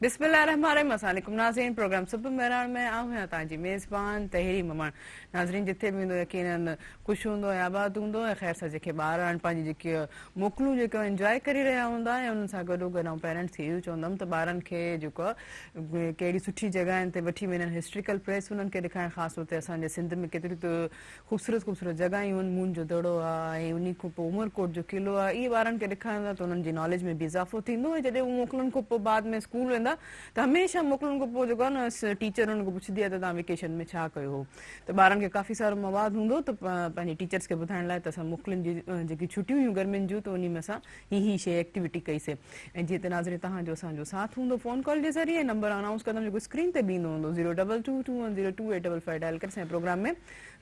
बिस्मिल्लाहिर्रहमानिर्रहीम। अस्सलामुअलैकुम नाज़रीन, प्रोग्राम सुबह मेहरान में आऊं तव्हांजी मेज़बान तहरी ममान। नाज़रीन जिथे बि हूंदो यकीनन ख़ुशि हूंदो ऐं आबाद हूंदो ऐं ख़ैर सां जेके ॿार आहिनि पंहिंजी जेके मोकलूं जेके इंजॉय करे रहिया हूंदा ऐं उन्हनि सां गॾोगॾु ऐं पेरेंट्स खे इहो चवंदमि त ॿारनि खे जेको आहे कहिड़ी सुठी जॻहियुनि ते वठी वञनि, हिस्ट्रिकल प्लेस उन्हनि खे ॾेखारणु। ख़ासि तौर ते असांजे सिंध में केतिरियूं त ख़ूबसूरत ख़ूबसूरत जॻहियूं आहिनि। मून जो दड़ो आहे ऐं उन खां पोइ उमरकोट जो क़िलो आहे। इहे ॿारनि खे ॾेखारींदा त उन्हनि जी नॉलेज में बि इज़ाफ़ो थींदो ऐं जॾहिं उहे मोकलुनि खां पोइ बाद में स्कूल वेंदा त हमेशह मोकलुनि खां पोइ जेको आहे न टीचर उन्हनि खां पुछंदी आहे त तव्हां वेकेशन में छा कयो हो। त ॿारनि खे काफ़ी सारो मवाद हूंदो त पंहिंजी टीचर्स खे ॿुधाइण लाइ त असां मोकलुनि जी जेकी छुटियूं हुयूं गर्मियुनि जूं त उन में असां ही शइ एक्टिविटी कईसीं। ऐं जीअं त नाज़रीन तव्हांजो असांजो साथ हूंदो फ़ोन कॉल जे ज़रिए। नंबर अनाउंस कंदमि जेको स्क्रीन ते बि ईंदो हूंदो 02221028555 डायल करे असांजे प्रोग्राम में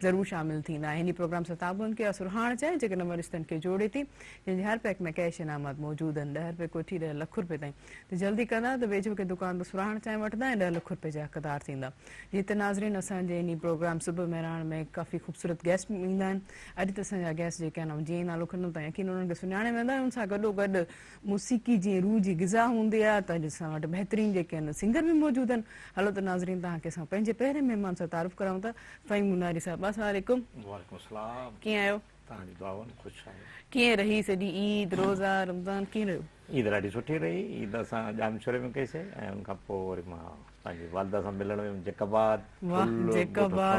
ज़रूरु शामिल थींदा। हिन प्रोग्राम सां ताबुन खे सुरहाण चाहे जेके नंबर रिश्तनि खे जोड़े थी, जंहिंजे हर पैक में कैश इनामात मौजूदु आहिनि। 10 रुपए कोठी 10 लख रुपए ताईं। त जल्दी कंदा त वेझो के दुकान ते सुरहाण चाहे वठंदा ऐं 10 लख रुपए जा हक़दार थींदा। जीअं त नाज़रीन असांजे इन प्रोग्राम सुबुह मेहरान में काफ़ी ख़ूबसूरत गेस्ट ईंदा आहिनि। अॼु त असांजा गेस्ट जेके आहिनि जीअं नालो खणूं था यकीन उन्हनि खे सुञाणे वेंदा आहियूं। उन सां गॾोगॾु मौसीक़ी जीअं रूह जी ग़िज़ा हूंदी आहे त अॼु असां वटि बहितरीनु जेके आहिनि सिंगर बि मौजूदु आहिनि। हलो त नाज़रीन तव्हांखे असां पंहिंजे पहिरें महिमान सां तारीफ़ करायूं था। फ़हीम मुनारी साहिबु, अस्सलाम वालेकुम। वालेकुम सलाम। कीअं आहियो? तव्हांजी दुआउनि ख़ुशि आहे। कीअं रही सॼी ईद रोज़ा रमज़ान कीअं रहियो? ईद ॾाढी सुठी रही। ईद असां जामशोरे में कईसीं ऐं उनखां पोइ वरी मां पंहिंजी वालदा सां मिलण वियुमि जेकाबाद।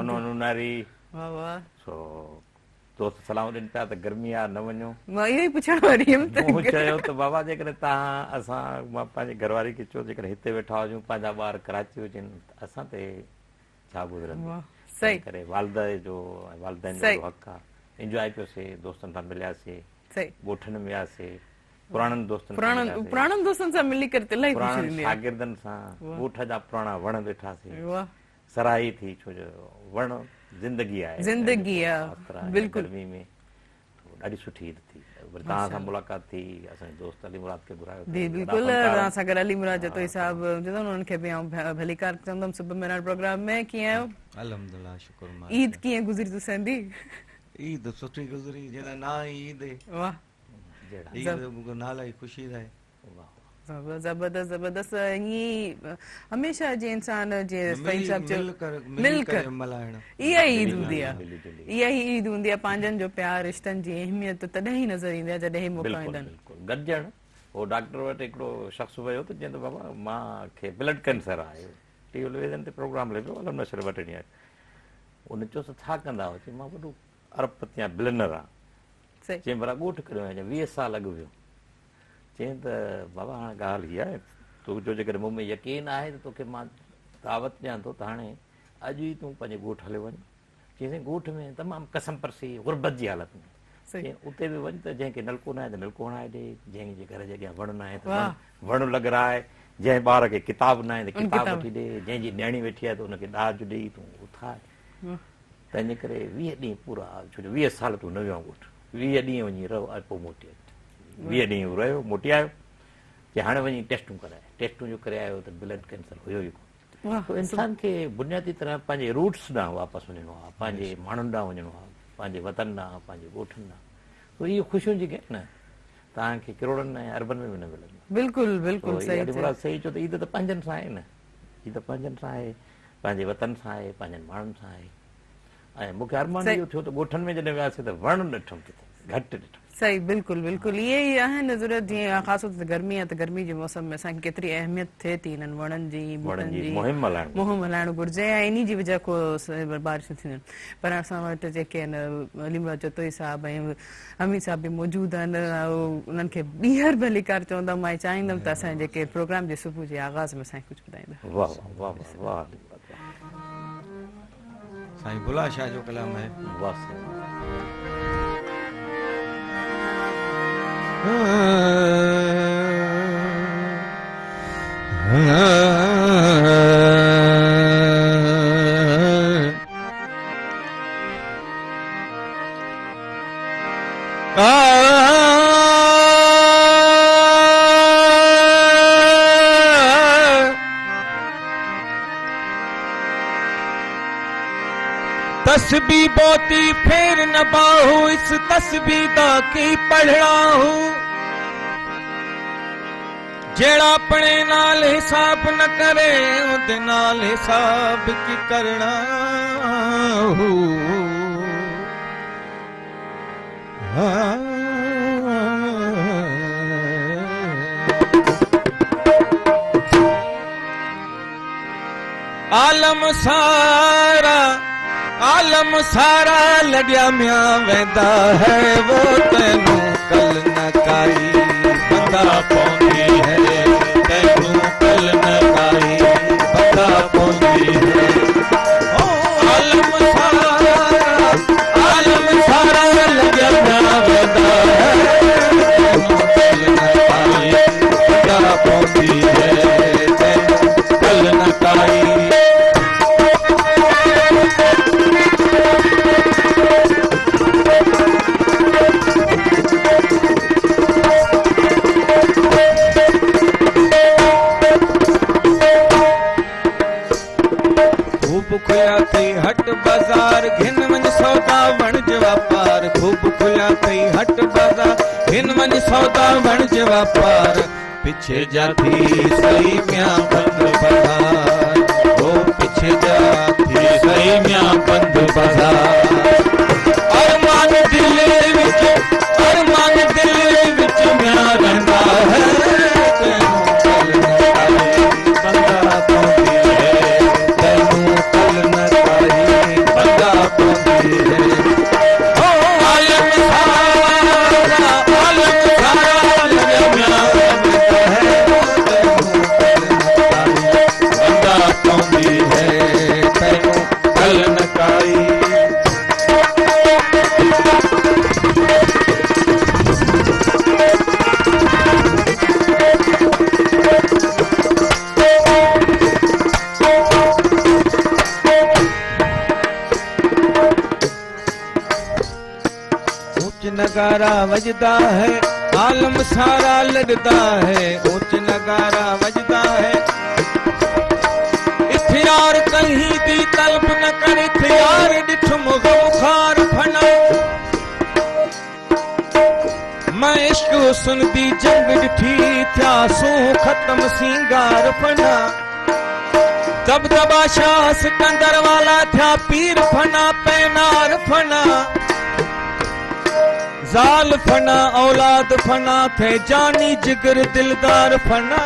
नुनारी सो दोस्त सलाह ॾियनि पिया त गर्मी आहे न वञो। मां इहो ई पुछण वारी हुयमि। मूं चयो त बाबा जेकॾहिं मां पंहिंजी घरवारी खे चयो जेकॾहिं हिते वेठा हुजूं पंहिंजा ॿार कराची हुजनि त असां ते छा गुज़रंदो। सही करे वालदा जो वालदेन जो हक़ आहे। इंजॉय कयोसीं, दोस्तनि सां मिलियासीं, ॻोठनि में वियासीं, पुराणनि दोस्तनि सां मिली करे शागिर्दनि सां ॻोठ जा पुराणा वण ॾिठासीं। सराही थी, छो जो वण ज़िंदगी आहे। गर्मी में ॾाढी सुठी ईद थी। वरी तव्हां सां मुलाक़ात थी, असांजे दोस्त अली मुराद खे घुरायो। बिल्कुलु तव्हां सां गॾु अली मुराद जतोई साहिबु उन्हनि खे बि भलीकार चवंदमि सुबुह मेहरान प्रोग्राम में। कीअं आहियो? अल्हम्दुलिल्लाह, शुक्र। ईद कीअं गुज़री तुंहिंजी? ईद सुठी गुज़री। जेका ना ईद वाह ईद नाला ई ख़ुशी रहे। ज़बरदस्त ज़बरदस्त। ईअं हमेशह जीअं इंसान जीअं मिल करे मल्हाइण, इहा ई ईद हूंदी आहे। इहा ई ईद हूंदी आहे। पंहिंजनि जो प्यार, रिश्तनि जी अहमियत तॾहिं ई नज़र ईंदी आहे जॾहिं मौक़ा ईंदा आहिनि। गॾिजण हो डॉक्टर वटि हिकिड़ो शख़्स वियो त चवंदो बाबा मूंखे ब्लड कैंसर आहे। टेलीविज़न ते प्रोग्राम हले पियो अलम नशर वटि ॾींहुं। उन चयोसि छा कंदा हुआ? चई मां वॾो अरबपति या बिलनर आहे। चई भला ॻोठ करियो आहे। 20 साल अॻु वियो। चई त बाबा हाणे ॻाल्हि हीअ आहे, तुंहिंजो जेकॾहिं मूं में यकीन आहे त तोखे मां दावत ॾियां थो त हाणे अॼु ई तूं पंहिंजे ॻोठ हले वञ। चईं ॻोठ में तमामु कसम परसी गुरबत जी हालत में। चई उते बि वञ त जंहिंखे नलको न आहे त नलको हणाए ॾे, जंहिंजे घर जे अॻियां वण न आहे त वण लॻाराए, जंहिं ॿार खे किताब न आहे त किताब वठी ॾे, जंहिंजी न्याणी वेठी आहे त हुनखे ॾाज ॾेई तूं उथार। तंहिंजे करे 20 ॾींहं पूरा, छो जो 20 साल तूं न वियो ॻोठ, 20 ॾींहं वञी रहो ऐं पोइ मोटी अच। 20 ॾींहं रहियो, मोटी आयो। की हाणे वञी टेस्टूं कराए। टेस्टूं जो करे आयो त ब्लड कैंसर हुयो ई कोन। इंसान खे बुनियादी तरह पंहिंजे रूट्स ॾांहुं वापसि वञिणो आहे, पंहिंजे माण्हुनि ॾांहुं वञिणो आहे, पंहिंजे वतन ॾांहुं, पंहिंजे ॻोठनि ॾांहुं। त इहे ख़ुशियूं जेके आहिनि न तव्हांखे किरोड़नि ऐं अरबनि में बि न मिलंदियूं। बिल्कुलु बिल्कुलु सही चओ त ईद त पंहिंजनि सां आहे न। ईद पंहिंजनि सां आहे, पंहिंजे वतन सां आहे, पंहिंजनि माण्हुनि सां आहे। ऐं मूंखे अरमान इहो थियो त ॻोठनि में जॾहिं वियासीं त वण ॾिठुमि किथे, घटि ॾिठुमि। सही, बिल्कुलु बिल्कुलु इहे ई आहिनि ज़रूरत। जीअं ख़ासि तौर ते गर्मी आहे त गर्मी जे मौसम में असांखे केतिरी अहमियत थिए थी हिननि वणनि जी, ॿूटनि जी। मुहिम हलाइणु घुरिजे ऐं इन जी वजह खां बारिशूं थींदियूं आहिनि। पर असां वटि जेके आहिनि अली मुराद जतोई साहिबु ऐं हमीद साहिब बि मौजूदु आहिनि। उन्हनि खे ॿीहर भलीकार चवंदमि। मां चाहींदमि त असांजे जेके प्रोग्राम जे सुबुह जे आगाज़ में असांखे कुझु ॿुधाईंदा। साईं बुला शाह जो कलाम है। तस्बीह बोती फेर न बाहू, इस तस्बीह दा की पढ़ना हूं। जेड़ा अपने नाल हिसाब न करे उहदे नाल हिसाब की करना आलम सारा लड़िया म्या वेंदा है वो तेनू कल न काई बंदा पौंदी है तेनू कल न काई बंदा पौंदी है आलम सारा लड़िया म्या वेंदा है तेनू कल न काई बंदा पौंदी है तेनू कल न काई खुया थई हट बाजार घिन वञ सौदा वणज वापार खूब खुया थई हट बाजार घिन वञ सौदा वणज वापार पीछे जाती सही म्या बंद बाजार ओ पीछे जाती सही म्या बंद बाजार अरमान दिल विच म्या रहंदा है बंदा पौंदी है तेनू कल न काई बंदा पौंदी है आलम सारा लॻिया है तेनू कल न काई बंदा पौंदी है तेनू कल न काई नगारा वजदा है आलम सारा लड़दा है ऊंच नगारा वजदा है इख्तियार कहीं दी तलब न कर इख्तियार डिठुम गमखार फना मैं इश्क हुस्न दी जंग डिठी थिया सू खत्म सिंगार फना दबदबा शाह सिकंदर वाला थिया पीर फना पैनार फना जाल फना औलाद फना थे जानी जिगर दिलदार फना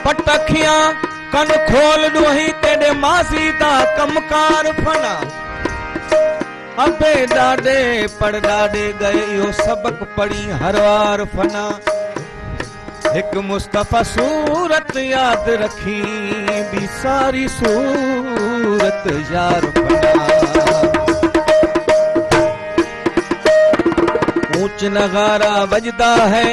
पटखियां कन खोल डोही तेरे मासी दा कमकार फना अबे डाडे पढ़ डाडे गए यो सबक पढ़ी हर वार फना एक मुस्तफा सूरत याद रखी भी सारी सूरत यार फना ऊंच नगारा बजता है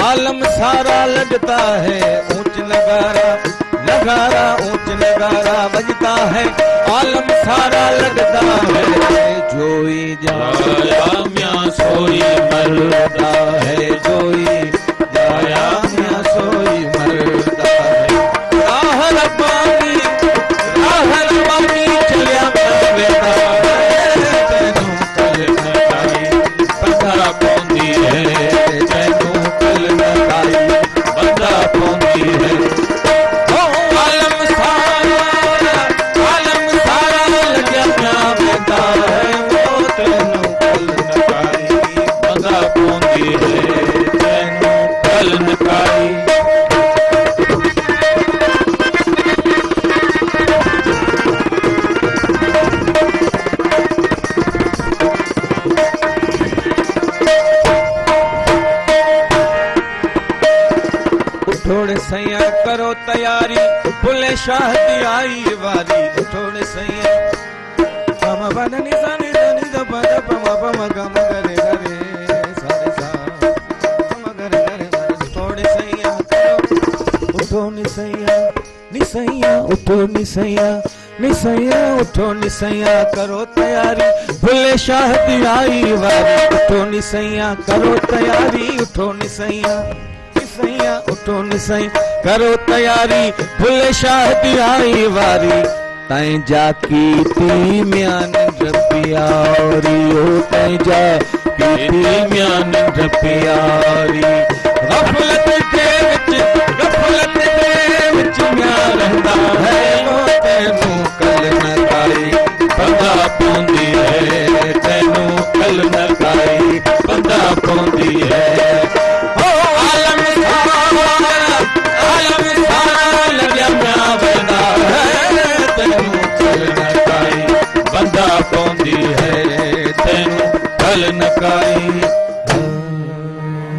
आलम सारा लगता है ऊंच नगारा ऊंच नगारा बजता है आलम सारा लगता है जोई जाया म्या सोई मरदा है जोई जाया म्या सोई मरदा है राह रब्बानी चलिया बेटा तेनू कल न काई बंदा पौंदी है तेनू कल न काई बंदा पौंदी है आलम सारा लॻिया पिया वेंदा है वो तेनू कल न काई बंदा पौंदी है तेनू कल न काई थोड़े सैया करो तैयारी बुले शाह दी आई वारी थोड़े सैया हम बननी सनी सनी द पद पम पम गम करे करे सारे सा हम करे करे थोड़े सैया करो उठो निसैया उठो निसैया उठो निसैया करो तैयारी बुले शाह दी आई वारी उठो निसैया करो तैयारी उठो निसैया उठो निसई करो तैयारी भुले शाह दी आई वारी तैं जाकी ती म्यान रपियारी ओ तैं जाकी ती म्यान रपियारी गफलत फल न काई।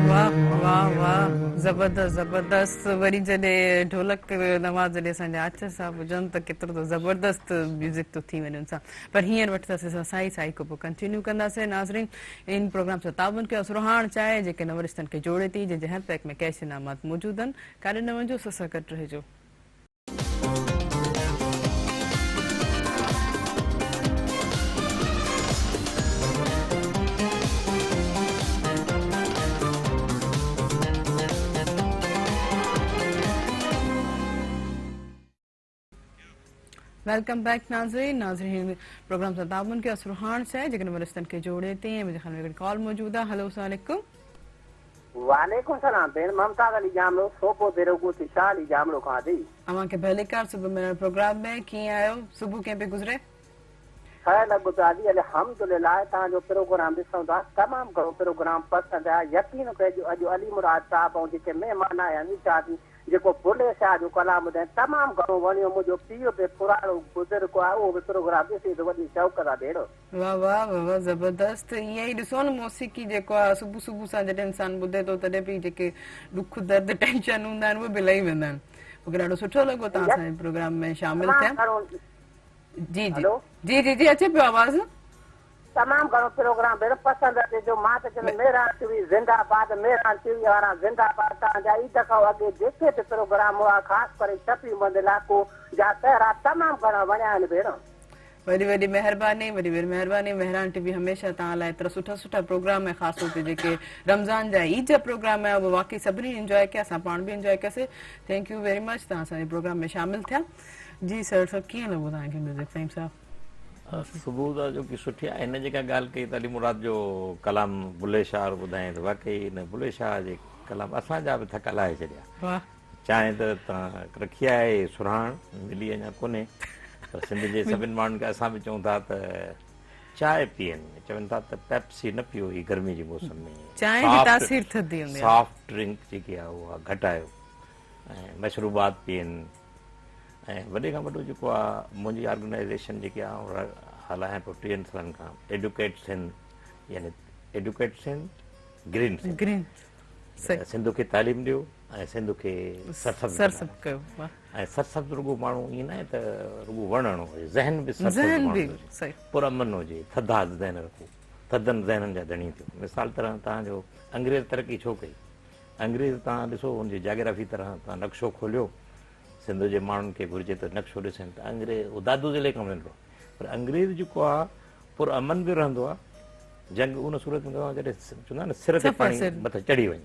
वाह वाह वाह, ज़बरदस्त ज़बरदस्त। वरी जॾहिं ढोलक नवाज़ जॾहिं असांजा आचर साहब हुजनि त केतिरो त ज़बरदस्त म्यूज़िक थो थी वञे उनसां। पर हींअर वठंदासीं असां साई को पोइ कंटिन्यू कंदासीं। नाज़रीन, इन प्रोग्राम सां ताबन कयो सुरहाण चाहे जेके नवरिश्तनि खे जोड़े थी, जंहिंजे हर पैक में कैश इनामात मौजूद आहिनि। काॾे न वञो, सां गॾु रहिजो। वेलकम बैक नाज़रीन प्रोग्राम सां ताबन कयो सुरहाण चाहे जेके नवरिश्तनि खे जोड़े थी। ऐं मुंहिंजे ख़्याल में हिकिड़ी कॉल मौजूद आहे। हेलो, अस्सलाम वालेकुम। वालेकुम सलाम भेण, ममताज अली जामलो सोपो बेरोगो शाह अली जामलो खां थी। अव्हांखे भलेकार सुबुह में प्रोग्राम में कीअं आहियो? सुबुह कीअं पे गुज़रे? खैर लॻो पियो आहे। अल्हम्दुलिल्लाह, तव्हांजो प्रोग्राम ॾिसूं था, तमामु घणो प्रोग्राम पसंदि आहे। यकीन कयो अॼु अली मुराद साहब ऐं जेके महिमान आया आहिनि चाची जेको बुले शाह जो कलाम ॿुधाए तमामु घणो वणियो। मुंहिंजो पीउ बि पुराणो बुज़ुर्ग आहे, उहो बि प्रोग्राम ॾिसी त वॾी शौक़ सां भेण। वाह वाह वाह, ज़बरदस्त। ईअं ई ॾिसो न, मौसीक़ी जेको आहे सुबुह सुबुह सां जॾहिं इंसानु ॿुधे थो तॾहिं बि जेके ॾुख दर्द टेंशन हूंदा आहिनि उहे बि लही वेंदा आहिनि। मूंखे ॾाढो सुठो लॻो तव्हां असांजे प्रोग्राम में शामिल थिया। जी जी जी जी जी अचे पियो आवाज़। तमामु घणो प्रोग्राम भेण पसंदि अचे जो। मां त चवंदमि मेहरान टीवी ज़िंदाबाद, मेहरान टीवी वारा ज़िंदाबाद। तव्हांजा ईद खां अॻे जेके बि प्रोग्राम हुआ, ख़ासि करे शफ़ीमंद इलाइक़ो जा तहरा तमामु घणा वणिया आहिनि भेण। वॾी वॾी महिरबानी, वॾी वॾी महिरबानी। मेहरान टीवी हमेशह तव्हां लाइ एतिरा सुठा सुठा प्रोग्राम ऐं ख़ासि तौर ते जेके रमज़ान जा ईद जा प्रोग्राम आहे उहे वाक़ई सभिनी इंजॉय कया, असां पाण बि इंजॉय कयासीं। थैंक यू वेरी मच, तव्हां असांजे प्रोग्राम में शामिल थिया। जी सर, सर कीअं लॻो तव्हांखे म्यूज़िक साईं साहब? सुबुह जो की सुठी आहे। हिन जेका ॻाल्हि कई त अली मुराद जो कलाम बुले शाह ॿुधाए त वाक़ई हिन बुले शाह जे कलाम असांजा बि थक लाहे छॾिया। वाह, चांहि त तव्हां रखी आहे सुरहाण मिली अञा कोन्हे, पर सिंध जे सभिनि माण्हुनि खे असां बि चऊं था त चांहि पीअनि। चवनि था त पेप्सी न पियो ही गर्मी जे मौसम में, चांहि जी तासीर थधी हूंदी आहे। सॉफ्ट ड्रिंक जेकी आहे उहा घटायो ऐं मशरूबात पीअनि। ऐं वॾे खां वॾो जेको आहे मुंहिंजी ऑर्गेनाइज़ेशन जेकी आहे हलायां पियो 3 सालनि खां, एडुकेट सिंध, यानी educate Sindh green green Sindh खे तालीम ॾियो ऐं सिंध खे सरसब कयो। ऐं सरसब रुगो माण्हू ईअं न आहे त रुगो वणणो हुजे, ज़हन बि सही पुरअमन हुजे, थधा ज़हन रखो, थधनि ज़हननि जा धणी थियो। मिसाल तरह तव्हांजो अंग्रेज़ तरक़ी छो कई? अंग्रेज़ तव्हां ॾिसो हुनजी जाग्राफी तरह तव्हां नक्शो खोलियो, सिंध जे माण्हुनि खे घुरिजे त नक्शो ॾिसनि त अंग्रेज़ दादू जे लेख वञिबो, पर अंग्रेज़ जेको आहे पुरअमन बि रहंदो आहे। जंग उन सूरत में जॾहिं चवंदा न सिर ते पाणी मथां चढ़ी वञे,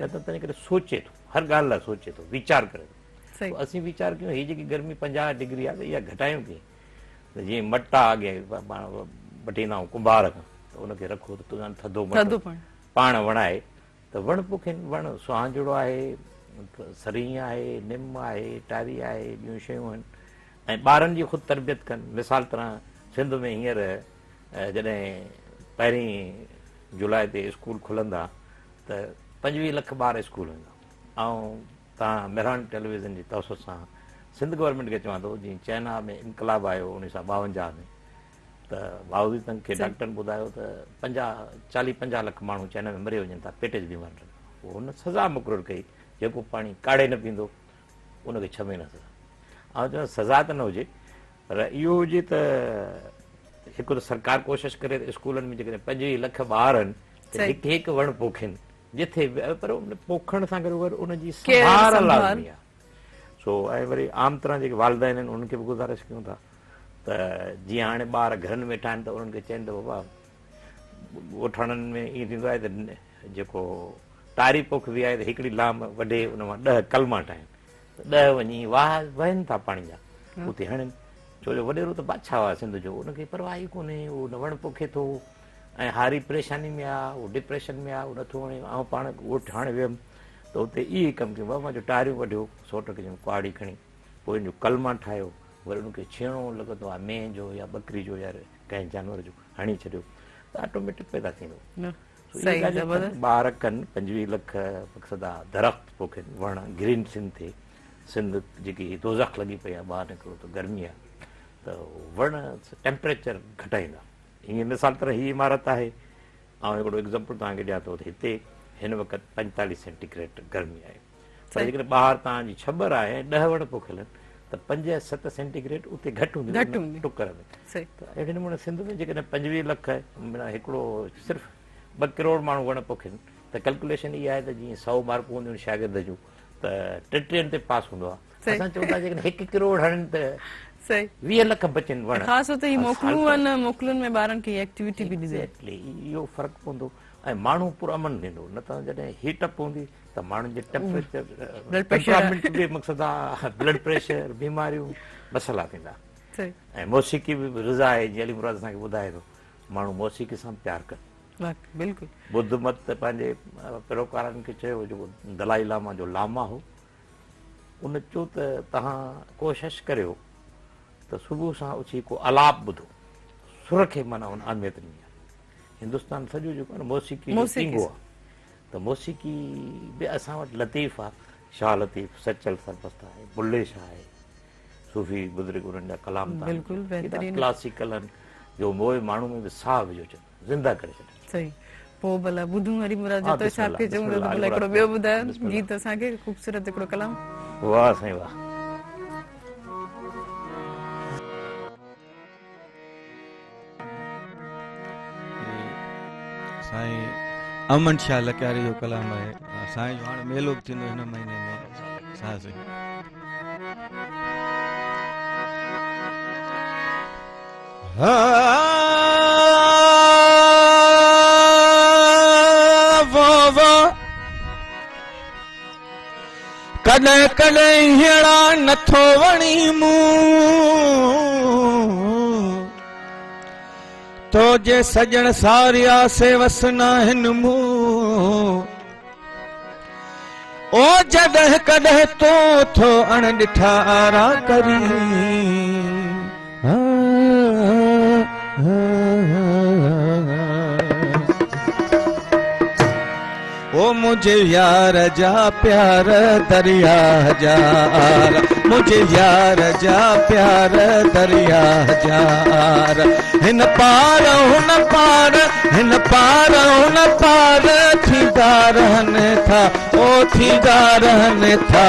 न त तंहिं करे सोचे थो, हर ॻाल्हि लाइ सोचे थो, वीचार करे थो। असीं वीचार कयूं हीअ जेकी गर्मी 50 डिग्री आहे त इहा घटायूं कीअं? त जीअं मटा अॻे वठींदा आहियूं कुंभार खां, त उनखे रखो त तुंहिंजो थधो पाण वणाए त वण पोखनि। वण सुहांजड़ो आहे, सरीं आहे, निम आहे, टारी आहे, ॿियूं शयूं आहिनि। ऐं ॿारनि जी ख़ुदि तरबियत कनि। मिसाल तरह सिंध में हींअर जॾहिं 1 जुलाई ते स्कूल खुलंदा त 25 लख ॿार स्कूल वेंदा। ऐं तव्हां मेहरान टेलीविज़न जी तवसत सां सिंध गवर्नमेंट खे चवां थो, जीअं चाइना में इनकलाब आयो 1952 में, त बावजूदनि खे डॉक्टरनि ॿुधायो त 40-50 लख माण्हू चाइना में मरी वञनि था पेट जी बीमारी। पोइ हुन सज़ा मुक़ररु कई, जेको पाणी काढ़े न पींदो उनखे 6 महीना सज़ा। ऐं चवंदा सज़ा त न हुजे, पर इहो हुजे त हिकु त सरकार कोशिशि करे स्कूलनि में जेकॾहिं 25 लख ॿार आहिनि त हिकु वण पोखनि, जिथे पर उन पोखण सां गॾु उनजी संभाल लाज़मी आहे। सो ऐं वरी आम तरह जेके वालदेन आहिनि उन्हनि खे बि गुज़ारिश कयूं था त जीअं हाणे ॿार घरनि में ठाहिनि त उन्हनि खे चवनि त बाबा ॻोठाणनि में ईअं थींदो आहे त जेको तारी पोख बि आहे त हिकिड़ी लाम वढे उन मां 10 कलमा ठाहिनि, त 10 वञी वहनि था पाणी जा उते हणनि। छो जो वॾेरो त बादशाह हुआ सिंध जो, उनखे परवाह ई कोन्हे, उहो न वण पोखे थो ऐं हारी परेशानी में आहे, उहो डिप्रेशन में आहे, उहो नथो वणे। ऐं पाण ॻोठु हाणे वियुमि त उते इहे कमु कयूं, बाबा जो टारियूं वढियो, सोट खे चयूं कुआड़ी खणी, पोइ हिन जो कलमा ठाहियो, वरी उनखे छेणो लॻंदो आहे मेंह जो या ॿकरी जो या कंहिं जानवर जो, हणी छॾियो त ऑटोमेटिक पैदा थींदो। ॿार कनि 25 लख मक़सद आहे दरख़्त पोखनि, वण ग्रीन सिंध थिए। सिंध जेकी दोज़ख लॻी पई आहे, ॿाहिरि निकिरो त गर्मी आहे, त वण टेम्परेचर घटाईंदा। हीअं मिसाल तरह हीअ इमारत आहे, ऐं हिकिड़ो एग्ज़ाम्पल तव्हांखे ॾियां थो त हिते हिन वक़्तु 45 सेंटीग्रेड गर्मी आहे, पर जेकॾहिं ॿाहिरि तव्हांजी छबर आहे 10 वण पोखियल आहिनि त 5-7 सेंटीग्रेड उते घटि हूंदी टुकर में। सही त अहिड़े नमूने सिंध में जेकॾहिं 25 लख माना हिकिड़ो सिर्फ़ु 2 करोड़ माण्हू वण पोखनि त कैलकुलेशन इहा आहे त जीअं 100 मार्कूं हूंदियूं आहिनि शागिर्द जूं त 33 ते पास हूंदो आहे। असां चऊं था जेकॾहिं 1 करोड़ हणनि त सही 20 लख बचनि वण। ख़ासि तौर ते ही मोकलुनि में ॿारनि खे एक्टिविटी बि ॾिजे, इहो फ़र्क़ु पवंदो ऐं माण्हू पुरअमन थींदो, न त जॾहिं हीट अप हूंदी त माण्हुनि जे टेम्परेचर मक़सदु आहे ब्लड प्रेशर बीमारियूं मसइला थींदा। सही ऐं मौसीक़ी बि रिज़ा आहे, जीअं अली मुराद असांखे ॿुधाए थो, माण्हू मौसीक़ी सां प्यार कनि। बिल्कुलु बुद्ध मत पंहिंजे पेरोकारनि खे चयो, जेको दलाई लामा जो लामा हो, उन चयो त तव्हां कोशिश करियो त सुबुह सां उथी को अलाप ॿुधो, सुर खे माना हुन अहमियत ॾिनी आहे। हिंदुस्तान सॼो जेको आहे न मौसीक़ी थींदो आहे, त मौसीक़ी बि असां वटि लतीफ़ आहे, शाह लतीफ़, सचल सरपस्त आहे, बुल्ले शाह आहे, सूफ़ी बुज़ुर्ग उन्हनि जा कलाम क्लासिकल आहिनि जो मोए माण्हू में बि साह विझो अचनि, ज़िंदा करे छॾनि। सही पोइ भला ॿुधूं अली मुराद जो त छा खे चऊं, भला हिकिड़ो ॿियो ॿुधायो गीत असांखे ख़ूबसूरत हिकिड़ो कलाम। वाह साईं वाह। साईं अमन शाह लकारे जो कलाम आहे। साईं जो हाणे मेलो बि थींदो हिन महीने में। साईं कॾहिं कॾहिं हेड़ा नथो वणी मूं तो जे सजण सारिया से वसना हिन मूं ओ जॾहिं कॾहिं तो थो अण ॾिठा आरा करी ओ मुझे यार जा प्यार दरिया जार, मुझे यार जा प्यार दरिया जार, हिन पार हुन पार, हिन पार हुन पार थींदा रहने था, ओ थींदा रहने था,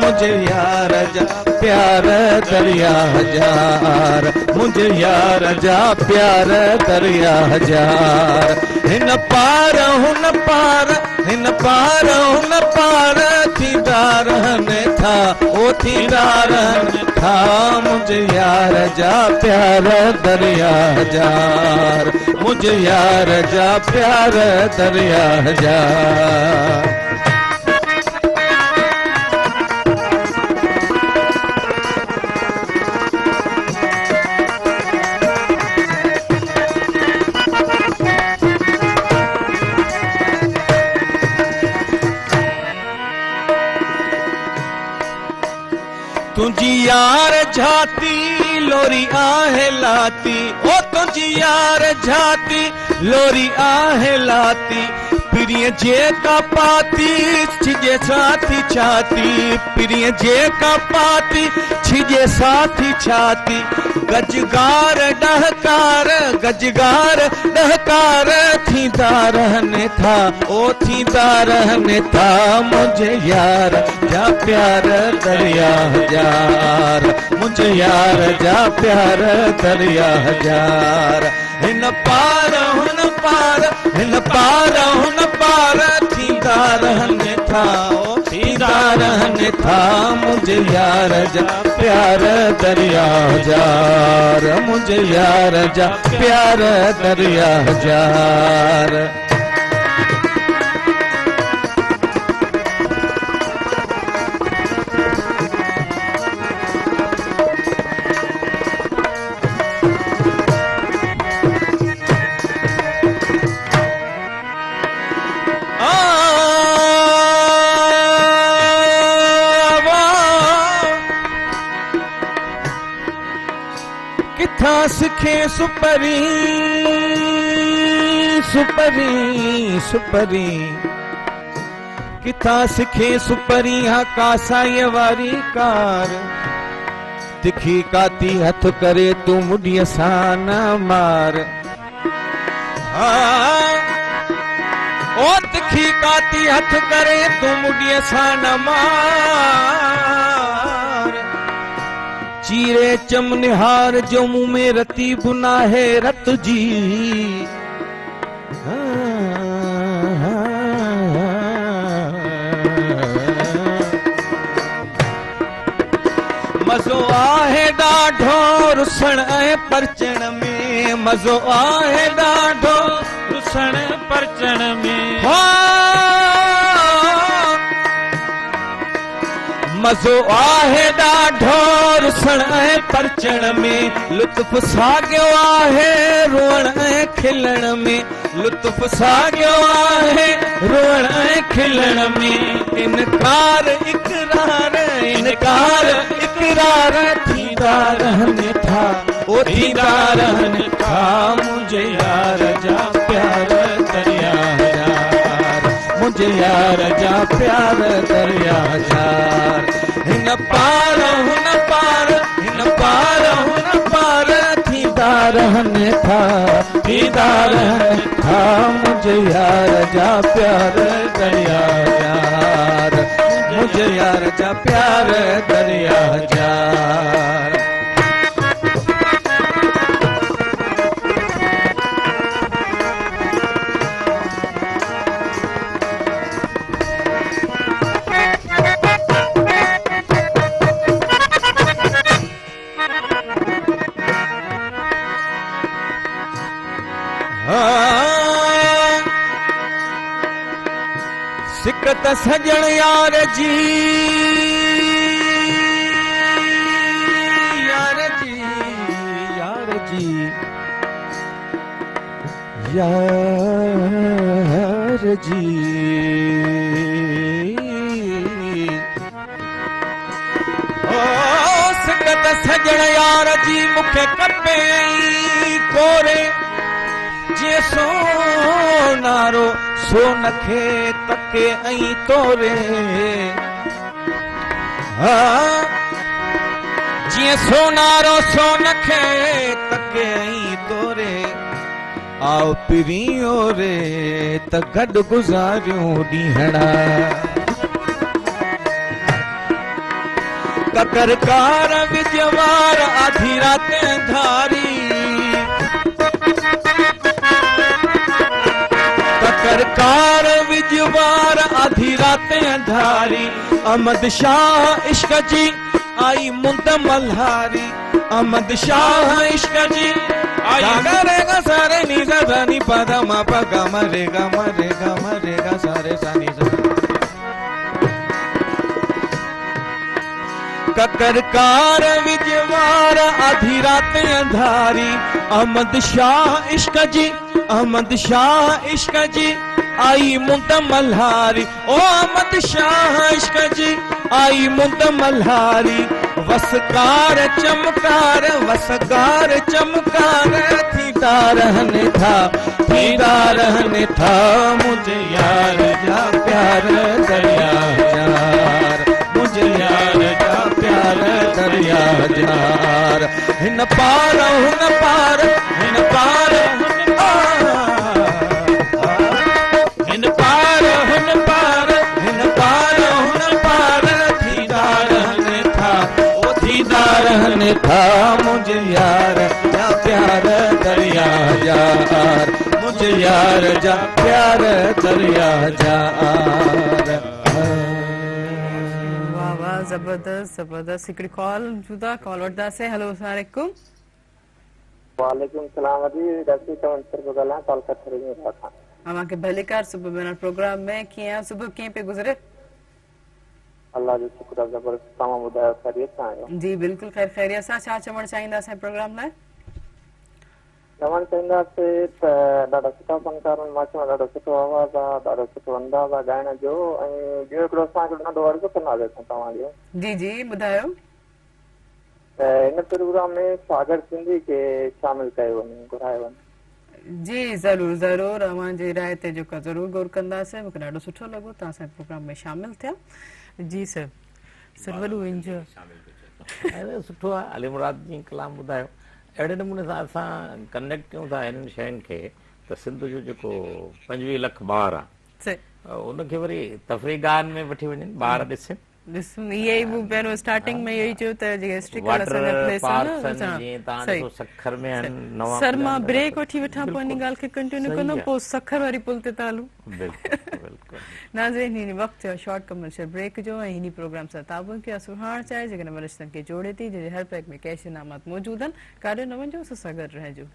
मुझे यार जा प्यार दरिया जार, मुझे यार जा प्यार दरिया जार, हिन पार हुन पार, हिन पार हुन पार थींदा रहने था, ओ थींदा रहने था, मुझे यार जा प्यार दरिया जार, मुझे यार जा प्यार दरिया जार। तुझी यार झाती लोरी आहे लाती, ओ तुझी यार झाती लोरी आहे लाती, प्रिय जेका पाती छिजे साथी छाती, प्रिय जेका पाती छिजे साथी छाती, गजगार डहकार, गजगार डहकार थींदा रहने था, ओ थींदा रहने था, मुझे यार जा प्यार दरिया जार, मुझे यार जा प्यार दरिया जार, हिन पार हुन पार, हिन पार हुन पार थींदा रहने था, ओ थींदा रहने था, मुझे यार जा प्यार दरिया जार, मुझे यार जा प्यार दरिया जार। किथा सिखे सुपरी सुपरी सुपरी, किथा सिखे सुपरी हा कासाई वारी कार, तिखी काती हथ करे तू मुड़िया सा न मार, ओ तिखी काती हथ करे तू मुड़िए सा न मार चीरे चम निहार जो मुंह में रती बुना है रत जी मज़ो आहे ॾाढो रुसण ऐं परचण में मज़ो आहे ॾाढो रुसण परचण में मज़ो आहे ॾाढो रुसण ऐं परचण में लुत्फ़ साॻियो आहे रोअण ऐं खिलण में लुत्फ़ साॻियो आहे रोअण ऐं खिलण में इनकार इक़रार थींदा रहनि था ओ थींदा रहनि था मुंहिंजे यार जा प्यार दरिया यार मुंहिंजे यार जा प्यार दरिया यार हिन पार हुन पार हिन पार हुन पार थींदा रहनि था मुंहिंजे यार जा प्यार दरिया यार मुझे यार जा प्यार दरिया यार सिकत सजण यार जी यार जी यार जी यार जी ओ सिकत सजण यार जी मूंखे खपे कोरे जे सोनारो सोनखे तके ऐं तोरे जीअं सोनारो सोनखे तके ऐं तोरे आओ पिरियो रे त गॾु गुज़ारियूं ॾींहणा ककरकार विजवार आधी राति अंधारी सरकार विजवार आधी रात अंधारी अहमद शाह इश्क जी आई मुंद मल्हारी अहमद शाह इश्क जी आई रे गा सारे नी सा नी पद म प ग म रे गा सारे सा नी सा ककरकार विजवार आधी रात अंधारी अहमद शाह इश्क जी अहमद शाह इश्क जी आई मुंद मल्हारी ओ अहमद शाह इश्क जी आई मुंद मल्हारी वसकार चमकार थींदा रहनि था मुझे यार जा प्यार दरिया यार मुझे यार जा प्यार दरिया यार हिन पार हुन पार हिन पार रहने था मुझे यार जा प्यार दरिया यार मुझे यार जा प्यार दरिया यार वाह वाह जबरदस्त जबरदस्त हिकिड़ी कॉल जुदा कॉल वठंदासीं हेलो अस्सलाम वालेकुम वालेकुम सलाम जी डॉक्टर चवंतर को गला कोलकाता में था अमांखे भलेकार सुबह में प्रोग्राम में कीअं सुबह कीअं पे गुज़रे अल्लाह जो शुक्र आहे जबरदस्त तमाम ॿुधायो खैरियत सां आहियो जी बिल्कुलु ख़ैर ख़ैरियत सां छा चवणु चाहींदासीं प्रोग्राम लाइ चवणु चाहींदासीं त ॾाढा सुठा फनकार मां चवां ॾाढो सुठो आवाज़ आहे ॾाढो सुठो अंदाज़ आहे ॻाइण जो ऐं ॿियो हिकिड़ो असांखे नंढो अर्ज़ु कंदासीं तव्हांजो जी जी ॿुधायो त हिन प्रोग्राम में सागर सिंधी खे शामिल कयो वञे घुरायो वञे जी ज़रूरु ज़रूरु अव्हांजी राय ते जेको ज़रूरु गौर कंदासीं मूंखे ॾाढो सुठो लॻो तव्हां असांजे प्रोग्राम में शामिल थिया जी सर सर वॾो इंजॉय सुठो आहे अली मुराद जी कलाम ॿुधायो अहिड़े नमूने सां असां कनेक्ट कयूं था हिननि शयुनि खे त सिंध जो जेको 25 लख ॿार आहे सही उनखे वरी तफ़रीगान में वठी वञनि ॿार ॾिसनि ॾिसूं इहे ई पहिरियों स्टार्टिंग में इहो ई चयो त जेके हिस्ट्रिकल वाटर असांजा प्लेस पार्क्स आहिनि आहिनि जीअं तव्हां सही ॾिसो सखर में आहिनि नवां सर मां खुलिया ब्रेक आहिनि। वठी वठां पोइ इन बिल्कुलु। ॻाल्हि खे कंटिन्यू सही कंदमि आहे। पोइ सखर वारी पुल ते था हलूं बिल्कुलु बिल्कुलु नाज़रीन हिन वक़्तु थियो शॉर्ट कमर्शियल ब्रेक जो ऐं हिन प्रोग्राम सां ताबुन खे सुहाण चाहे जेकॾहिं वरिष्ठनि खे जोड़े थी जंहिंजे हर पैक में कैश इनामात मौजूद आहिनि काॾे न वञो असां सां गॾु रहिजो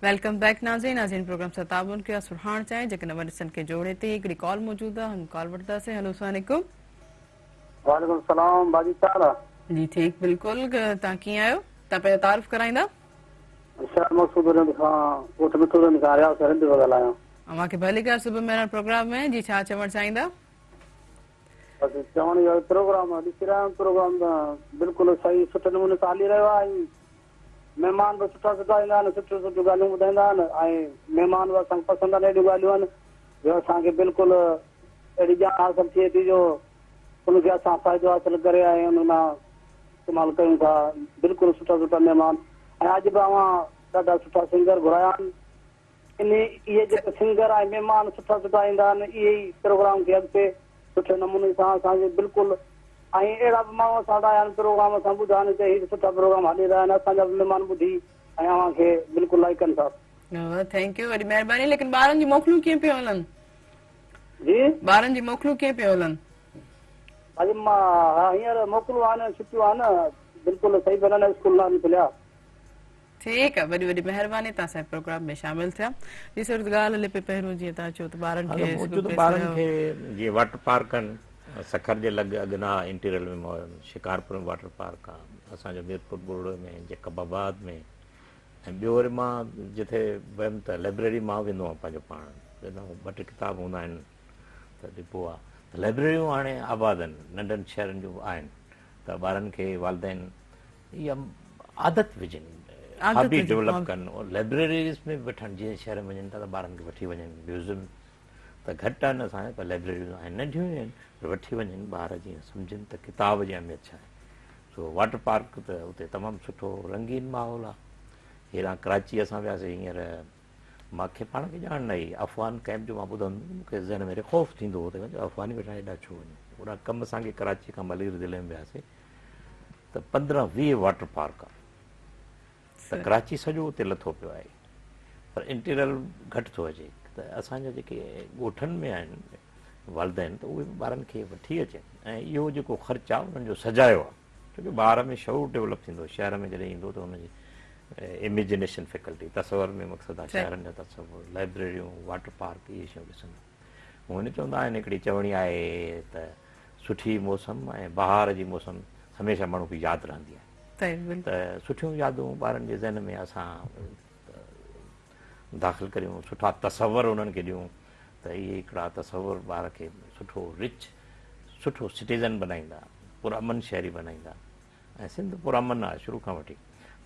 वेलकम बैक नाज़रीन प्रोग्राम सां ताबुन खे सुहाण चाहे जेकॾहिं वरिष्ठनि खे जोड़े थी हिकिड़ी कॉल मौजूद आहे हम कॉल वठंदासीं हेलो अस्सलाम वालेकुम वालेकुम सलाम बाजी चाल जी ठीक बिल्कुलु तव्हां कीअं आहियो तव्हां पंहिंजो तारीफ़ कराईंदा शहर मकसूद खां कोट मिठो निकारिया हिंद ॻाल्हायां अव्हांखे भली कार सुबुह मेरा प्रोग्राम में जी छा चवणु चाहींदा बसि चवण इहो प्रोग्राम ॾिसी रहिया आहियूं प्रोग्राम त बिल्कुलु सही सुठे नमूने सां हली रहियो आहे ऐं महिमान बि सुठा सुठा ईंदा आहिनि सुठियूं सुठियूं ॻाल्हियूं ॿुधाईंदा आहिनि ऐं महिमान बि असांखे पसंदि आहिनि अहिड़ियूं ॻाल्हियूं आहिनि जो असांखे बिल्कुलु अहिड़ी ॼाण हासिलु थिए थी जो उनखे असां फ़ाइदो हासिलु करे ऐं उन मां इस्तेमालु कयूं था बिल्कुलु सुठा सुठा महिमान ऐं अॼु बि अवां ॾाढा सुठा सिंगर घुराया आहिनि इन इहे जेके सिंगर ऐं महिमान सुठा सुठा ईंदा आहिनि इहे ई प्रोग्राम खे अॻिते सुठे नमूने सां असांखे बिल्कुलु ऐं अहिड़ा बि माण्हू असां आया आहिनि प्रोग्राम असां ॿुधाइनि त हीअ सुठा प्रोग्राम हली रहिया आहिनि असांजा बि महिमान ॿुधी ऐं अव्हांखे बिल्कुलु लाइक कनि था थैंक यू वॾी महिरबानी लेकिन ॿारनि जी मोकलूं कीअं पियूं हलनि जी ॿारनि जी मोकलूं कीअं पियूं हलनि अॼु मां हा हींअर मोकिलियो आहे न छुटियूं आहे न बिल्कुलु सही बनल स्कूल न खुलिया ठीकु आहे वॾी वॾी महिरबानी तव्हां असांजे प्रोग्राम में शामिल थिया ॾिसो ॻाल्हि हले पई पहिरियों जीअं तव्हां चओ त ॿारनि खे ॿारनि खे जीअं वाटर पार्क आहिनि सखर जे अॻिना इंटीरियर में शिकारपुर में वाटर पार्क आहे असांजो मीरपुर बोर्ड में जैकबाबाद में ऐं ॿियो वरी मां जिथे वियुमि त लाइब्रेरी मां वेंदो आहियां पंहिंजो पाण वेंदो आहियां ॿ टे किताब हूंदा आहिनि त ॾिबो आहे त लाइब्रेरियूं हाणे आबाद आहिनि नंढनि शहरनि जूं आहिनि त ॿारनि खे वालदेन इहा आदत विझनि हॉबी डेवलप कनि और लाइब्रेरीज़ में वठनि जीअं शहर में वञनि था त ॿारनि खे वठी वञनि म्यूज़ियम त घटि आहिनि असांजे पर लाइब्रेरियूं आहिनि नंढियूं आहिनि पर वठी वञनि ॿार जीअं सम्झनि त किताब जी अहमियत छा आहे सो वाटर पार्क त उते तमामु सुठो रंगीन माहौल आहे हेॾां कराची असां वियासीं हींअर मूंखे पाण खे ॼाण न आई अफ़वान कैम्प जो मां ॿुधंदुमि मूंखे ज़हन में ख़ौफ़ थींदो हुओ त अफ़वानी वेठा हेॾा छो वञे ओॾा कमु असांखे कराची खां मलीर ज़िले में वियासीं त 15-20 वाटर पार्क आहे त कराची सॼो उते लथो पियो आहे पर इंटीरियर घटि थो अचे त असांजा जेके ॻोठनि में आहिनि वालदेन त उहे ॿारनि खे वठी अचनि ऐं इहो जेको ख़र्चु आहे उन्हनि जो सजायो आहे छोकी ॿार में शऊर डेवलप थींदो शहर में जॾहिं ईंदो त हुनजी इमेजिनेशन फैकल्टी तस्वर में मक़सदु आहे शहरनि जा तस्वर लाइब्रेरियूं वाटर पार्क इहे शयूं ॾिसंदा हुन चवंदा आहिनि हिकिड़ी चवणी आहे त सुठी मौसम ऐं बहार जी मौसम हमेशह माण्हू खे यादि रहंदी आहे त सुठियूं यादूं ॿारनि जे ज़हन में असां दाख़िल करियूं सुठा तस्वर उन्हनि खे ॾियूं त इहे हिकिड़ा तस्वर ॿार खे सुठो रिच सुठो सिटीज़न बनाईंदा पुरअमन शहरी बनाईंदा ऐं सिंध पुरअमन आहे शुरू खां वठी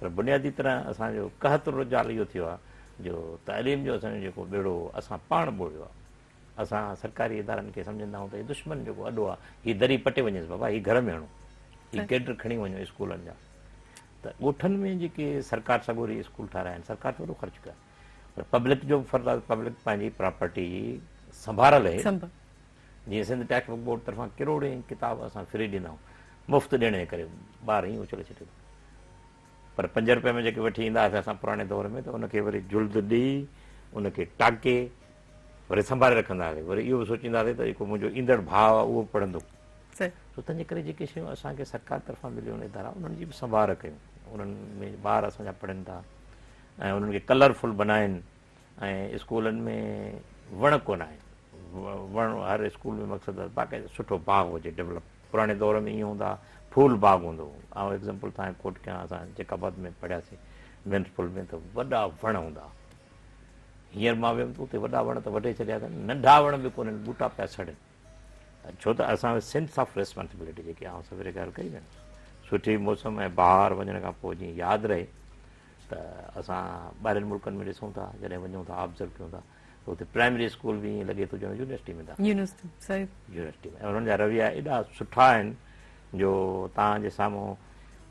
पर बुनियादी तरह असांजो कहत रुझान इहो थियो आहे जो तइलीम जो असांजो जेको बेड़ो असां पाण ॿोड़ियो आहे असां सरकारी इदारनि खे सम्झंदा आहियूं त हीउ दुश्मन जेको अॾो आहे हीअ दरी पटे वञेसि बाबा हीअ घर में हणो हीअ गेट खणी वञो स्कूलनि जा त ॻोठनि में जेके सरकार सॻोरी स्कूल ठाहिराया आहिनि सरकार थोरो ख़र्चु कयो पर पब्लिक जो बि फर्ज़ु आहे पब्लिक पंहिंजी प्रॉपर्टी संभाल रहे जीअं सिंध टैक्स बुक बोर्ड तरफ़ां किरोड़े किताब असां फ्री ॾींदा आहियूं मुफ़्त ॾियण जे करे ॿार ईअं उछले छॾे पर 5 रुपए में जेके वठी ईंदा हुआसीं असां पुराणे दौर में त उनखे वरी जुल्द ॾेई उनखे टाके वरी संभाले रखंदा हुआसीं वरी इहो बि सोचींदा हुआसीं त जेको मुंहिंजो ईंदड़ भाउ आहे उहो पढ़ंदो त तंहिंजे करे जेके शयूं असांखे सरकार तरफ़ां मिलियूं आहिनि इदारा उन्हनि जी बि संभाल कयूं उन्हनि में ॿार असांजा पढ़नि था ऐं उन्हनि खे कलरफुल बनाइनि ऐं स्कूलनि में वण कोन आहिनि वण हर स्कूल में मक़सदु आहे बाक़ाइदा सुठो बाग़ हुजे डेवलप पुराणे दौर में ईअं हूंदा फूल बाग़ हूंदो ऐं एग्ज़ाम्पल तव्हांखे कोट कयां असां जैकाबाद में पढ़ियासीं म्यूनिसिपल में त वॾा वण हूंदा हींअर मां वियुमि त उते वॾा वण त वढे छॾिया अथनि नंढा वण बि कोन्हनि ॿूटा पिया सड़नि छो त असां सेंस ऑफ रेस्पॉन्सिबिलिटी जेकी आउं सवेरे ॻाल्हि कई न सुठी मौसम ऐं ॿाहिरि वञण खां पोइ जीअं यादि रहे त असां ॿाहिरिनि मुल्कनि में ॾिसूं था जॾहिं वञूं था ऑब्ज़र्व कयूं था तो उते प्राइमरी स्कूल बि ईअं लॻे थो ॼण यूनिवर्सिटी में था यूनिवर्सिटी सही यूनिवर्सिटी में, ऐं हुननि जा रवैया एॾा सुठा आहिनि जो तव्हांजे साम्हूं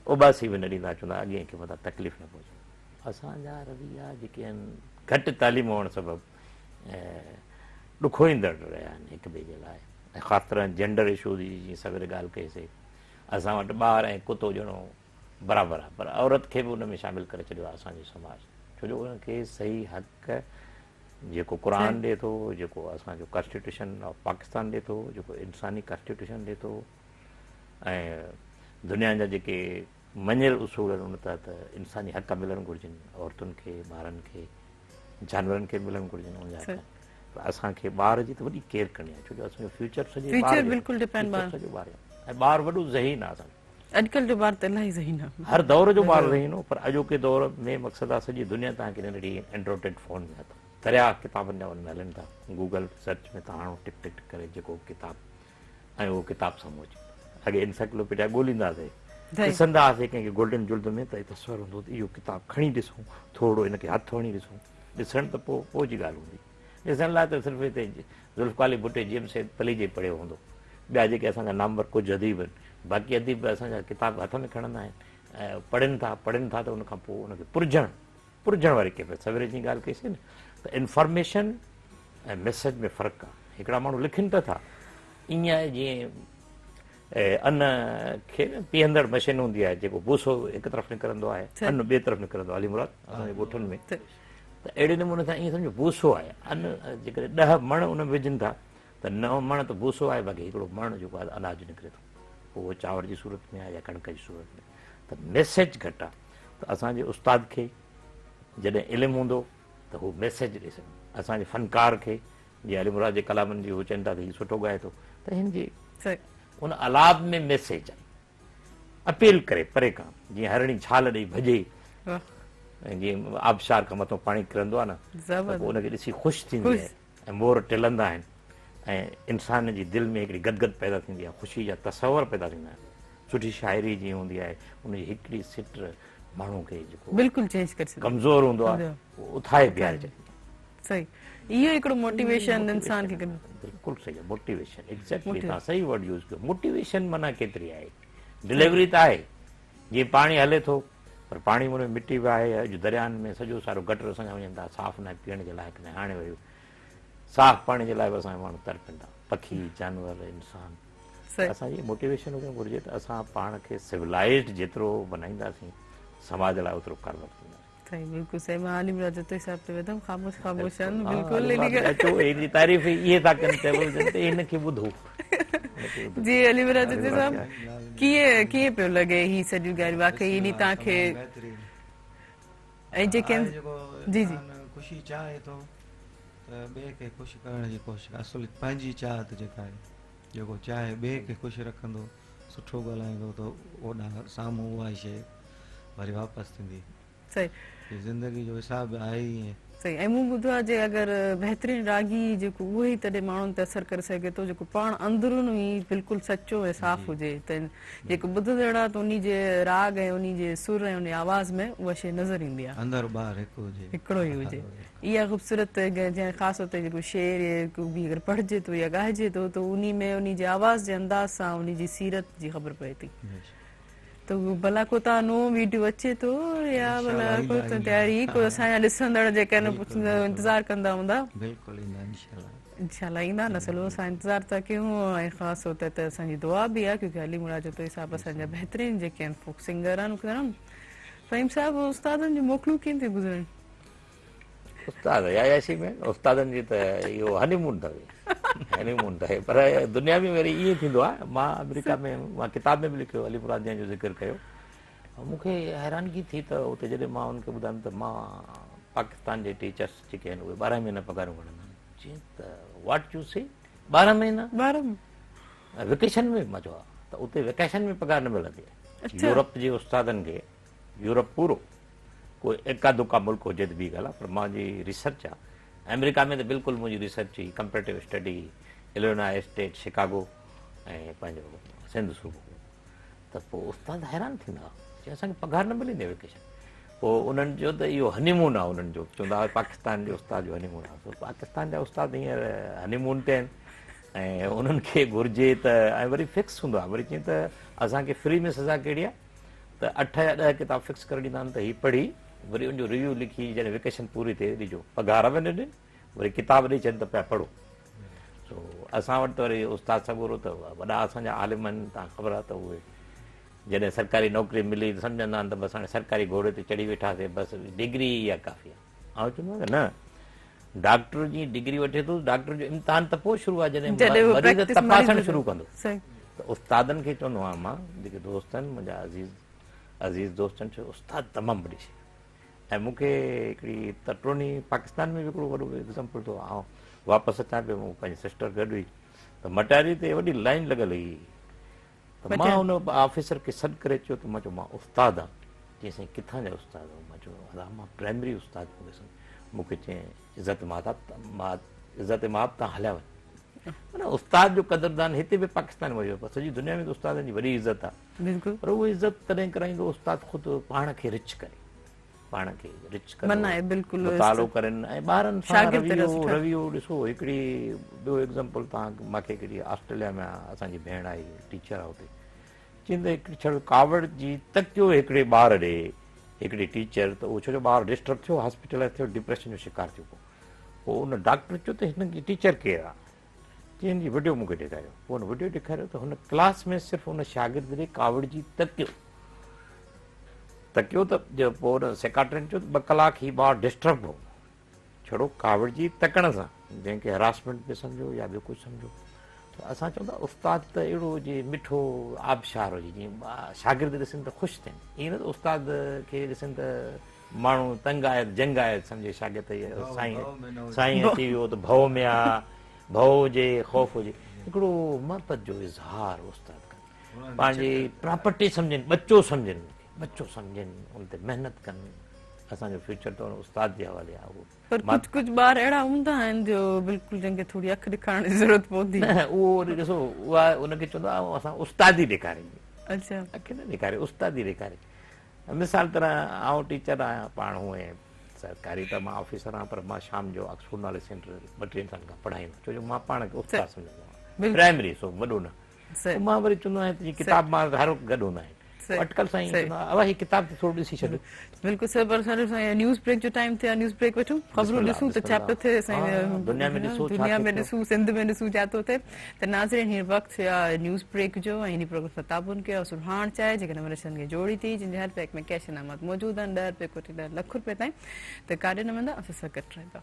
उबासी बि न ॾींदा, चवंदा अॻियां खे मथां तकलीफ़ न पहुचे। असांजा रवैया जेके आहिनि घटि तालीम हुअण सबबु ॾुखोईंदड़ रहिया आहिनि हिक ॿिए जे लाइ, ऐं ख़ासि तरह जेंडर इशू जी जीअं सवेरे ॻाल्हि कईसीं, असां वटि ॿार ऐं कुतो ॼणो बराबरि आहे, पर औरत खे बि उन में शामिलु करे छॾियो आहे असांजो समाज, छो जो उनखे सही हक़ जेको क़ुर ॾिए थो, जेको असांजो कॉन्स्टिट्यूशन ऑफ पाकिस्तान ॾिए थो, जेको इंसानी कॉन्स्टिट्यूशन ॾिए थो, ऐं दुनिया जा जेके मञियल उसूल आहिनि उन तहत इंसानी हक़ मिलणु घुरिजनि, औरतुनि खे, ॿारनि खे, जानवरनि खे मिलणु घुरिजनि उन जा हक़। त असांखे ॿार जी त वॾी केयर करणी आहे, छो जो असांजो फ्यूचर सॼो ॿार आहे, ऐं ॿार वॾो ज़हीन आहे असांजो। अॼुकल्ह जो ॿार त इलाही ज़हीन आहे, हर दौर जो ॿार ज़हीन हो, पर अॼोके दौर में मक़सदु आहे सॼी दुनिया तव्हांखे नंढड़ी एंड्रॉइडेड फ़ोन में अथव, दरिया किताबनि जा उनमें हलनि था, गूगल सर्च में तव्हां हाणे टिक टिक करे जेको किताब, ऐं उहो किताबु साम्हूं अचे। अॻे इंसाइक्लोपीडिया ॻोल्हींदासीं, ॾिसंदा हुआसीं कंहिंखे गोल्डन जुल्द में त तस्वर हूंदो त इहो किताबु खणी ॾिसूं, थोरो हिनखे हथु हणी ॾिसूं, ॾिसण त पोइ जी ॻाल्हि हूंदी, ॾिसण लाइ त सिर्फ़ु हिते ज़ुल्फ़कार भुट्टे जेम्स पली जे पढ़ियो हूंदो, ॿिया जेके असांजा नामवर कुझु अदीब आहिनि, बाक़ी अदीब असांजा किताब हथ में खणंदा आहिनि ऐं पढ़नि था त उनखां पोइ उनखे पुरजण वारी कैफ़ियत। सवेरे जी ॻाल्हि कईसीं न, त इंफॉर्मेशन ऐं मैसेज में फ़र्क़ु आहे। हिकिड़ा माण्हू लिखनि त था, ईअं जीअं अन्न खे पीअंदड़ मशीन हूंदी आहे, जेको भूसो हिकु तरफ़ निकिरंदो आहे, अन्न ॿिए तरफ़ निकिरंदो आहे, अली मुराद असांजे ॻोठनि में, त अहिड़े नमूने सां ईअं सम्झो भूसो आहे, अन्न जेकॾहिं 10 मण उन में विझनि था त 9 मण त भूसो आहे, बाक़ी हिकिड़ो मण जेको आहे अनाज निकिरे थो, पोइ उहो चांवर जी सूरत में आहे या कणिक जी सूरत में। त मैसेज घटि आहे, त असांजे उस्ताद खे जॾहिं इल्मु हूंदो त हू मैसेज ॾेई सघे, असांजे फ़नकार खे जीअं अली मुराद जे कलामनि जी हू चवनि था त हीउ सुठो ॻाए थो, त हिन जे उन अलाब में मैसेज आहे, अपील करे परे खां, जीअं हरणी छाल ॾेई भॼे, ऐं जीअं आबशार खां मथां पाणी किरंदो आहे न, त पोइ उनखे ॾिसी ख़ुशि थींदी आहे, ऐं मोर टिलंदा आहिनि, ऐं इंसान जी दिलि में हिकिड़ी गदगद पैदा थींदी आहे, ख़ुशी जा तसवर पैदा थींदा आहिनि। सुठी शाइरी जीअं हूंदी आहे, उनजी हिकिड़ी सिट माण्हू खे जेको बिल्कुलु चेंज करे छॾींदी, कमज़ोर हूंदो आहे उथाए बीहारे छॾींदी। सही, इहो हिकिड़ो मोटिवेशन इंसान खे बिल्कुलु सही आहे, मोटिवेशन, एक्ज़ैक्टली तव्हां सही वर्ड यूज़ कयो। मोटिवेशन माना केतिरी आहे, डिलीवरी त आहे, जीअं पाणी हले थो, पर पाणी में मिटी बि आहे, अॼु दरियानि में सॼो सारो गटर असांजा वञनि था, साफ़ न पीअण जे लाइक़ु न, हाणे वरी साफ़ पाणी जे लाइ बि असांजा माण्हू तड़पनि था, पखी, जानवर, इंसान। असांजी मोटिवेशन हुजणु घुरिजे त असां पाण खे सिविलाइज़्ड जेतिरो बनाईंदासीं, समाज लाइ ओतिरो कारगर थींदासीं। सही, बिल्कुलु सही। मां आलिम राज जे हिसाब ते वेंदमि, ख़ामोश आहिनि, बिल्कुलु अचो एॾी तारीफ़ इहे था कनि त हिनखे ॿुधो। जी अलिम राज जे साहब, कीअं पियो लॻे ही सॼियूं ॻाल्हियूं, वाकई इन तव्हांखे ऐं जेके जी जी ख़ुशी चाहे थो त ॿिए खे ख़ुशि करण जी कोशिशि, असुल पंहिंजी चाहत जेका आहे, जेको चाहे ॿिए खे ख़ुशि रखंदो, सुठो ॻाल्हाईंदो त ओॾां साम्हूं उहा ई शइ वरी वापसि थींदी। सही, ज़िंदगी जो हिसाब आहे ई ईअं। सही, ऐं मूं ॿुधो आहे जे अगरि बहितरीन रागी जेको उहो ई तॾहिं माण्हुनि ते असरु करे सघे थो जेको पाण अंदरुनि ई बिल्कुलु सचो ऐं साफ़ हुजे, त जेको ॿुधंदड़ आहे त उन जे राग ऐं उन जे सुर ऐं उन आवाज़ में उहा शइ नज़र ईंदी आहे, अंदरि ॿाहिरि हिकु हुजे, हिकिड़ो ई हुजे। इहा ख़ूबसूरत जंहिं ख़ासि तौर ते जेको शेर बि अगरि पढ़िजे थो या ॻाइजे थो त उन में उन जे आवाज़ जे अंदाज़ सां उन जी सीरत जी ख़बर पए थी। त भला को तव्हां नओं वीडियो अचे थो या भला को तयारी को असांजा ॾिसंदड़ जेके इंतज़ारु कंदा हूंदा, बिल्कुलु ईंदा इंशाल्लाह ईंदा न, सलो असां इंतज़ारु था कयूं। ऐं ख़ासि तौर ते त असांजी दुआ बि आहे, क्योंकि अली मुराद जो हिसाब असांजा बहितरीन जेके आहिनि फोक सिंगर आहिनि। फ़हीम साहिबु, उस्तादनि जी मोकलूं कीअं थी गुज़रनि? उस्ताद यायाशी में उस्तादनि जी त इहो हनीमून अथव, हनीमून अथव, पर दुनिया में वरी ईअं थींदो आहे। मां अमेरिका में, मां किताब में बि लिखियो, अली मुराद जो ज़िक्र कयो, मूंखे हैरानगी थी त उते जॾहिं मां उनखे ॿुधायमि त मां पाकिस्तान जे टीचर्स जेके आहिनि उहे 12 महीना पघारूं वठंदा आहिनि, चई त वाट यू से 12 महीना वेकेशन में? मां चयो त उते वेकेशन में पघार न मिलंदी आहे। यूरोप जे उस्तादनि खे, यूरोप पूरो, कोई एका दुका मुल्क हुजे त ॿी ॻाल्हि आहे, पर मुंहिंजी रिसर्च आहे अमेरिका में त बिल्कुलु मुंहिंजी रिसर्च हुई comparative study, Illinois state, Chicago ऐं पंहिंजो सिंध सूबो। त पोइ उस्ताद हैरान थींदा, चई असांखे पघार न मिलंदी वेकेशन। पोइ उन्हनि जो त इहो हनीमून आहे उन्हनि जो, चवंदा हुआ पाकिस्तान जो उस्ताद जो हनीमून आहे। पाकिस्तान जा उस्ताद हींअर हनीमून ते आहिनि ऐं उन्हनि खे घुरिजे त ऐं वरी फिक्स हूंदो आहे, वरी चई त असांखे फ्री में सज़ा कहिड़ी आहे त 8 या 10 किताब फिक्स करे ॾींदा आहिनि त हीअ पढ़ी वरी उनजो रिव्यू लिखी जॾहिं वेकेशन पूरी थिए ॾिजो, पघार बि न ॾिन, वरी किताब ॾेई छॾनि त पिया पढ़ो। सो असां वटि त वरी उस्ताद सॻोरो त वॾा असांजा आलिम आहिनि, तव्हां ख़बर आहे त उहे जॾहिं सरकारी नौकिरी मिली त सम्झंदा आहिनि त बसि हाणे सरकारी घोड़े ते चढ़ी वेठासीं, बसि डिग्री इहा काफ़ी आहे। ऐं चवंदो आहे न डॉक्टर जी डिग्री वठे थो, डॉक्टर जो इम्तिहान त पोइ शुरू आहे जॾहिं मरीज़ तपासणु शुरू कंदो। त उस्तादनि खे चवंदो आहियां मां, जेके दोस्त आहिनि मुंहिंजा अज़ीज़ दोस्त आहिनि, उस्ताद तमामु वॾी शइ। ऐं मूंखे हिकिड़ी तटरोनी पाकिस्तान में बि हिकिड़ो वॾो एग्ज़ाम्पल थो, ऐं वापसि अचां पियो, मूं पंहिंजी सिस्टर गॾु हुई त मटारी ते वॾी लाइन लॻल हुई, त मां हुन ऑफिसर खे सॾु करे चयो त मां चयो मां उस्ताद आहियां। चई साईं किथां जा उस्ताद आहियो? मां चयो अला मां प्राइमरी उस्ताद हुयुसि। मूंखे चई इज़त माप तव्हां हलिया वञो। माना उस्ताद जो क़दरदान हिते बि पाकिस्तान में हुयो, सॼी दुनिया में उस्तादनि जी वॾी इज़त आहे, पर उहा इज़त तॾहिं कराईंदो उस्ताद ख़ुदि पाण खे रिच करे, पाण खे रिच करे मुतालो करनि ऐं ॿारनि सां रवियो ॾिसो। हिकिड़ी ॿियो एग्ज़ाम्पल तव्हां मूंखे हिकिड़ी ऑस्ट्रेलिया में असांजी भेण आई, टीचर आहे हुते, चवंदे हिकिड़ी छड़ कावड़ जी तकियो हिकिड़े ॿार ॾे हिकिड़ी टीचर, त उहो छो जो ॿारु डिस्टर्ब थियो, हॉस्पिटलाइज़ थियो, डिप्रेशन जो शिकार थियो। पोइ उन डॉक्टर चयो त हिन जी टीचर केरु आहे? चई जी वीडियो मूंखे ॾेखारियो। पोइ हुन वीडियो ॾेखारियो त हुन क्लास में सिर्फ़ु हुन शागिर्द ॾे कावड़ जी तकियो त पोइ हुन सेक्रेटरी चयो त 2 कलाक ही ॿारु डिस्टर्ब हो, छड़ो कावड़ जी तकण सां, जंहिंखे हरासमेंट में सम्झो या ॿियो कुझु सम्झो। त असां चवंदा उस्ताद त अहिड़ो हुजे मिठो आबशार हुजे जीअं शागिर्द ॾिसनि त ख़ुशि थियनि, ईअं न त उस्ताद खे ॾिसनि त माण्हू तंग आहे जंग आहे सम्झे शागिर्द साईं अची वियो त भउ में आहे, भउ हुजे ख़ौफ़ हुजे, हिकिड़ो महबत जो इज़हार उस्ताद कनि, पंहिंजी प्रॉपर्टी सम्झनि, बच्चो सम्झनि उन ते महिनत कनि। असांजो फ्यूचर त उस्ताद जे हवाले आहे। उहो पर कुझु ॿार अहिड़ा हूंदा आहिनि जो बिल्कुलु जंहिंखे थोरी अखि ॾेखारण जी ज़रूरत पवंदी न, उहो वरी ॾिसो उहा उनखे चवंदो आहे असां उस्तादी ॾेखारे, अच्छा अखि न ॾेखारे, उस्तादी ॾेखारे। मिसाल तरह आउं टीचर आहियां पाण, हूअं सरकारी त मां ऑफिसर आहियां, पर मां शाम जो ऑक्सफोर्ड नॉलेज सेंटर 2-3 साल खां पढ़ाईंदो, छो जो मां पाण खे उस्ताद सम्झंदो आहियां, प्राइमरी सो वॾो न। मां वरी चवंदो आहियां किताब मां हर गॾु हूंदा आहिनि, अटकल साईं ही किताब थोरो ॾिसी छॾ। बिल्कुलु सर, पर न्यूज़ ब्रेक जो टाइम थिए, न्यूज़ ब्रेक वठूं, ख़बरूं ॾिसूं त छा पियो थिए दुनिया में ॾिसूं, सिंध में ॾिसूं छा थो थिए। त नाज़रीन हींअर वक़्तु आहे न्यूज़ ब्रेक जो, ऐं हिन प्रोग्राम सां ताबुन कयो सुभाणे चाहे जेकॾहिं वरिष्ठनि खे जोड़ी थी, जंहिंजे हर पैक में कैश इनामात मौजूदु आहिनि, 10 रुपए कोटी 10 लख रुपए ताईं। त काॾे न वेंदा, असां सां गॾु रहंदा।